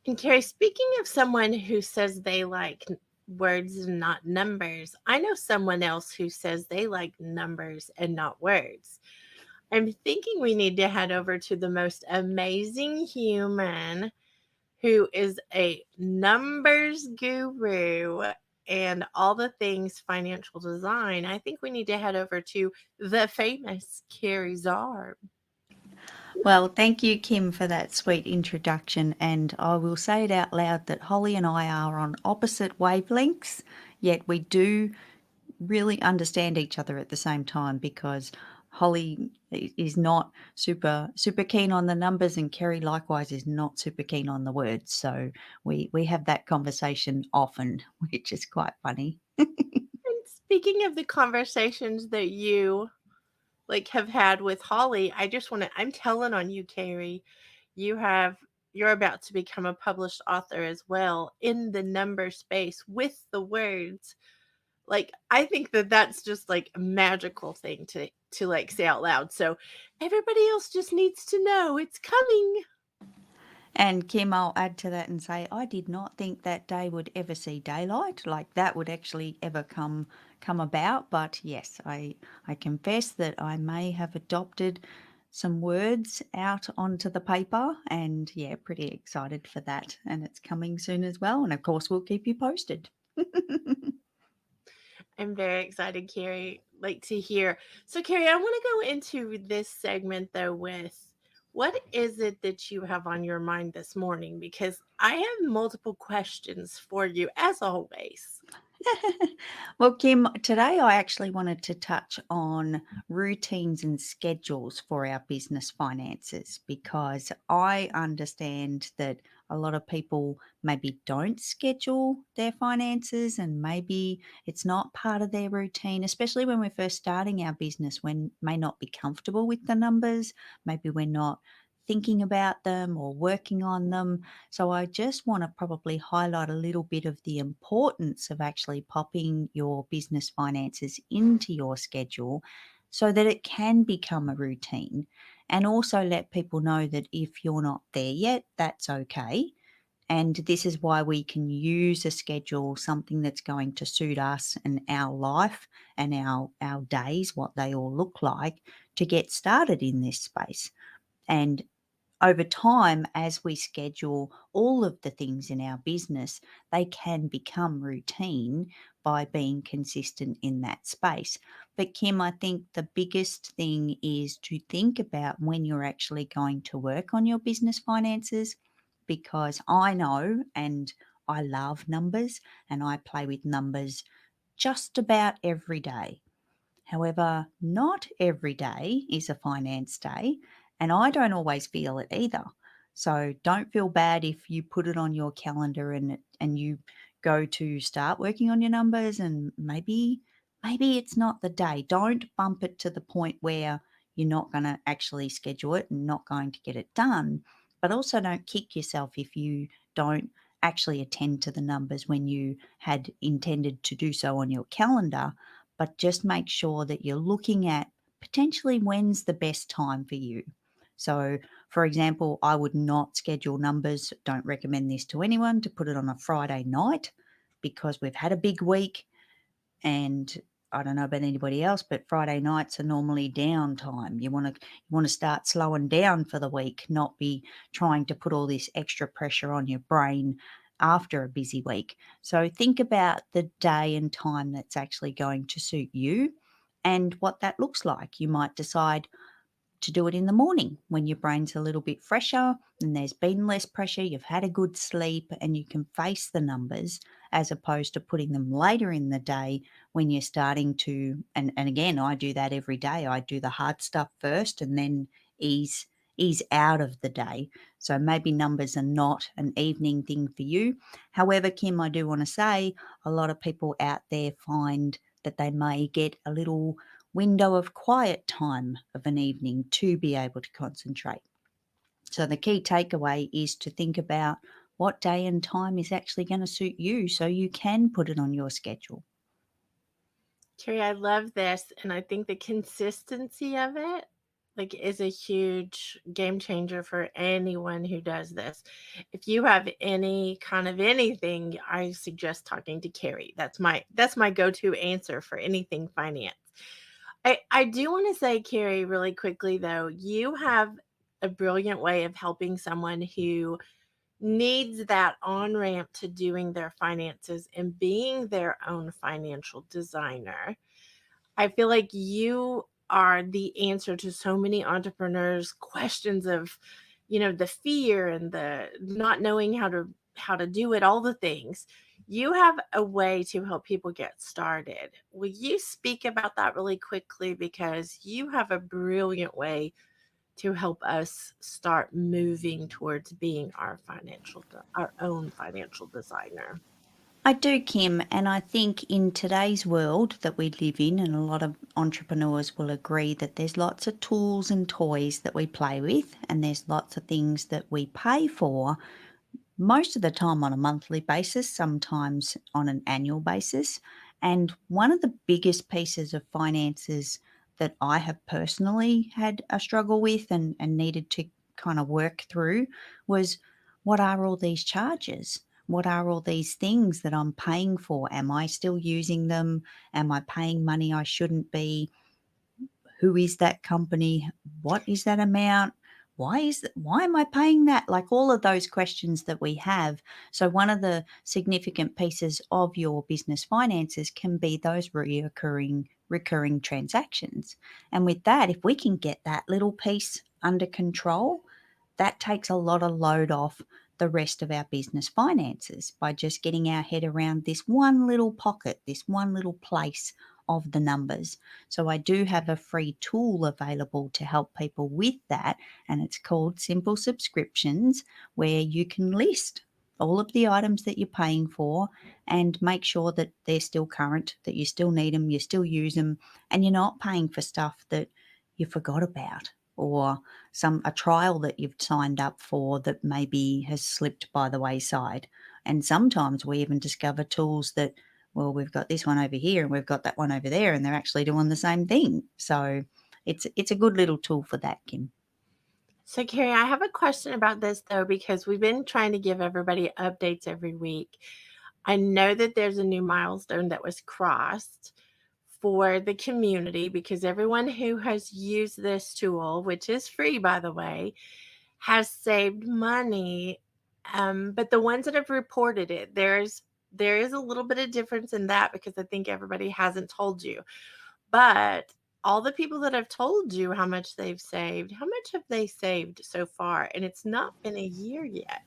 And Carrie, speaking of someone who says they like words and not numbers, I know someone else who says they like numbers and not words. I'm thinking we need to head over to the most amazing human who is a numbers guru and all the things financial design. I think we need to head over to the famous Carrie Zarb. Well, thank you, Kim, for that sweet introduction. And I will say it out loud that Holly and I are on opposite wavelengths, yet we do really understand each other at the same time because Holly is not super keen on the numbers, and Kerry likewise is not super keen on the words. So we have that conversation often, which is quite funny. And speaking of the conversations that you have had with Holly, I just want to I'm telling on you, Carrie. You have you're about to become a published author as well in the number space with the words. I think that that's just like a magical thing to say out loud. So everybody else just needs to know it's coming. And Kim, I'll add to that and say I did not think that day would ever see daylight, like that would actually ever come about. But yes, I confess that I may have adopted some words out onto the paper, and yeah, pretty excited for that. And it's coming soon as well. And of course, we'll keep you posted. I'm very excited, Carrie, to hear. So, Carrie, I want to go into this segment though with what is it that you have on your mind this morning? Because I have multiple questions for you, as always. Well, Kim, today I actually wanted to touch on routines and schedules for our business finances because I understand that a lot of people maybe don't schedule their finances and maybe it's not part of their routine, especially when we're first starting our business, when may not be comfortable with the numbers, maybe we're not thinking about them or working on them. So I just want to probably highlight a little bit of the importance of actually popping your business finances into your schedule so that it can become a routine. And also let people know that if you're not there yet, that's okay. And this is why we can use a schedule, something that's going to suit us and our life and our days, what they all look like, to get started in this space. And over time, as we schedule all of the things in our business, they can become routine by being consistent in that space. But, Kim, I think the biggest thing is to think about when you're actually going to work on your business finances because I know and I love numbers and I play with numbers just about every day. However, not every day is a finance day, and I don't always feel it either. So don't feel bad if you put it on your calendar and you go to start working on your numbers and maybe it's not the day. Don't bump it to the point where you're not going to actually schedule it and not going to get it done. But also don't kick yourself if you don't actually attend to the numbers when you had intended to do so on your calendar, but just make sure that you're looking at potentially when's the best time for you. So, for example, I would not schedule numbers, don't recommend this to anyone, to put it on a Friday night because we've had a big week and I don't know about anybody else, but Friday nights are normally downtime. You want to start slowing down for the week, not be trying to put all this extra pressure on your brain after a busy week. So think about the day and time that's actually going to suit you and what that looks like. You might decide to do it in the morning when your brain's a little bit fresher and there's been less pressure, you've had a good sleep, and you can face the numbers as opposed to putting them later in the day when you're starting to. And again, I do that every day. I do the hard stuff first and then ease ease out of the day. So maybe numbers are not an evening thing for you. However, Kim, I do want to say a lot of people out there find that they may get a little window of quiet time of an evening to be able to concentrate. So the key takeaway is to think about what day and time is actually going to suit you so you can put it on your schedule. Carrie, I love this, and I think the consistency of it like is a huge game changer for anyone who does this. If you have any kind of anything, I suggest talking to Kerry. That's my go-to answer for anything finance. I do want to say, Kerry, really quickly though, you have a brilliant way of helping someone who needs that on ramp to doing their finances and being their own financial designer. I feel like you are the answer to so many entrepreneurs' questions of, the fear and the not knowing how to do it, all the things. You have a way to help people get started. Will you speak about that really quickly, because you have a brilliant way to help us start moving towards being our own financial designer? I do, Kim, and I think in today's world that we live in, and a lot of entrepreneurs will agree that there's lots of tools and toys that we play with, and there's lots of things that we pay for most of the time on a monthly basis, sometimes on an annual basis. And one of the biggest pieces of finances that I have personally had a struggle with and needed to kind of work through was, what are all these charges? What are all these things that I'm paying for? Am I still using them? Am I paying money I shouldn't be? Who is that company? What is that amount? Why am I paying that? Like all of those questions that we have. So one of the significant pieces of your business finances can be those recurring transactions. And with that, if we can get that little piece under control, that takes a lot of load off the rest of our business finances by just getting our head around this one little pocket, this one little place of the numbers. So I do have a free tool available to help people with that, and it's called Simple Subscriptions, where you can list all of the items that you're paying for and make sure that they're still current, that you still need them, you still use them, and you're not paying for stuff that you forgot about, or a trial that you've signed up for that maybe has slipped by the wayside. And sometimes we even discover tools that, well, we've got this one over here and we've got that one over there, and they're actually doing the same thing. So it's a good little tool for that, Kim. So, Carrie, I have a question about this though, because we've been trying to give everybody updates every week. I know that there's a new milestone that was crossed for the community, because everyone who has used this tool, which is free, by the way, has saved money. But the ones that have reported it, there is a little bit of difference in that, because I think everybody hasn't told you. But all the people that have told you how much they've saved, how much have they saved so far? And it's not been a year yet.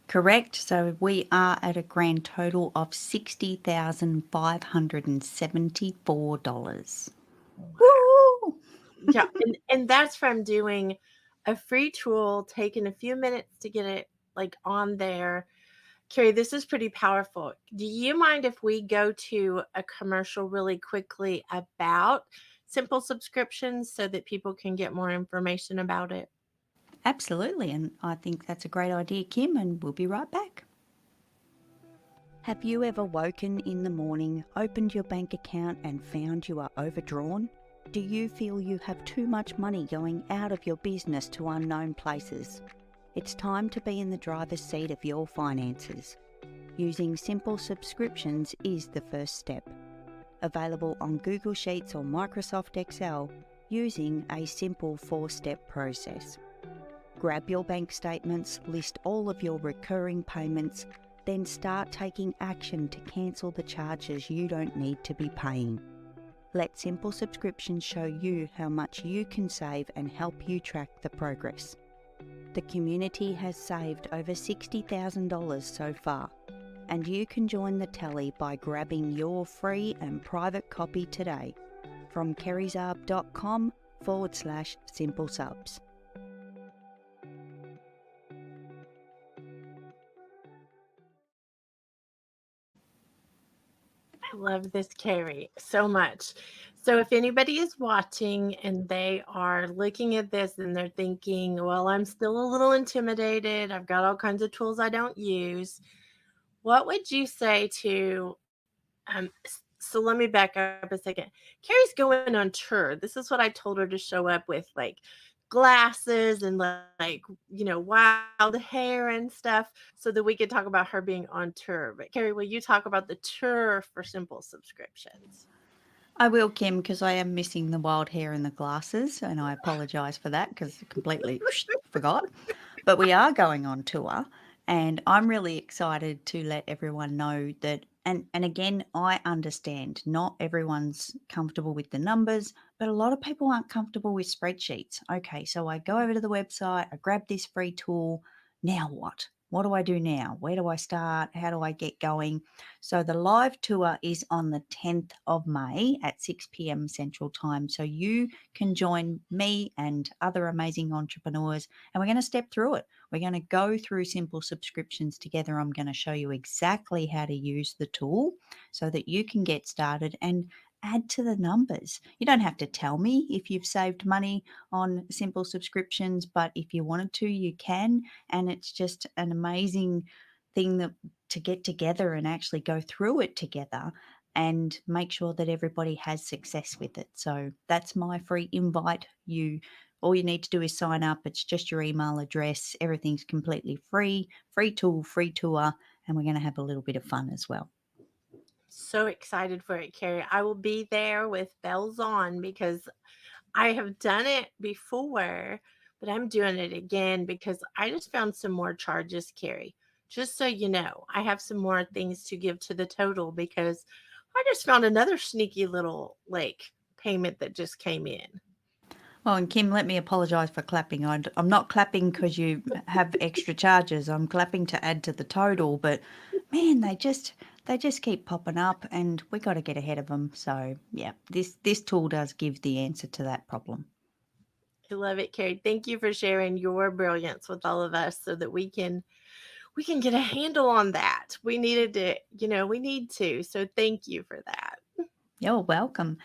Correct. So we are at a grand total of $60,574. Woo! Yeah, and that's from doing a free tool, taking a few minutes to get it like on there. Carrie, this is pretty powerful. Do you mind if we go to a commercial really quickly about simple subscriptions so that people can get more information about it? Absolutely. And I think that's a great idea, Kim, and we'll be right back. Have you ever woken in the morning, opened your bank account, and found you are overdrawn? Do you feel you have too much money going out of your business to unknown places? It's time to be in the driver's seat of your finances. Using simple subscriptions is the first step. Available on Google Sheets or Microsoft Excel, using a simple 4-step process. Grab your bank statements, list all of your recurring payments, then start taking action to cancel the charges you don't need to be paying. Let Simple Subscriptions show you how much you can save and help you track the progress. The community has saved over $60,000 so far, and you can join the tally by grabbing your free and private copy today from kerryzarb.com/simple subs. I love this, Carrie, so much. So if anybody is watching and they are looking at this and they're thinking, well, I'm still a little intimidated, I've got all kinds of tools I don't use, what would you say to So let me back up a second. Carrie's going on tour. This is what I told her to show up with, like glasses and like, wild hair and stuff so that we could talk about her being on tour. But Carrie, will you talk about the tour for simple subscriptions? I will, Kim, because I am missing the wild hair and the glasses, and I apologise for that because I completely forgot. But we are going on tour, and I'm really excited to let everyone know that. And again, I understand not everyone's comfortable with the numbers, but a lot of people aren't comfortable with spreadsheets. Okay, so I go over to the website, I grab this free tool. Now what? What do I do now? Where do I start? How do I get going? So the live tour is on the 10th of May at 6 p.m. Central Time. So you can join me and other amazing entrepreneurs, and we're going to step through it. We're going to go through simple subscriptions together. I'm going to show you exactly how to use the tool so that you can get started and add to the numbers. You don't have to tell me if you've saved money on simple subscriptions, but if you wanted to, you can. And it's just an amazing thing that to get together and actually go through it together and make sure that everybody has success with it. So that's my free invite. All you need to do is sign up. It's just your email address. Everything's completely free, free tool, free tour, and we're going to have a little bit of fun as well. So excited for it, Carrie. I will be there with bells on because I have done it before, but I'm doing it again because I just found some more charges, Carrie. Just so you know, I have some more things to give to the total because I just found another sneaky little like payment that just came in. Oh, and Kim, let me apologise for clapping. I'm not clapping because you have extra charges. I'm clapping to add to the total. But man, they just keep popping up, and we got to get ahead of them. So yeah, this tool does give the answer to that problem. I love it, Carrie. Thank you for sharing your brilliance with all of us so that we can get a handle on that. We needed to, we need to. So thank you for that. You're welcome.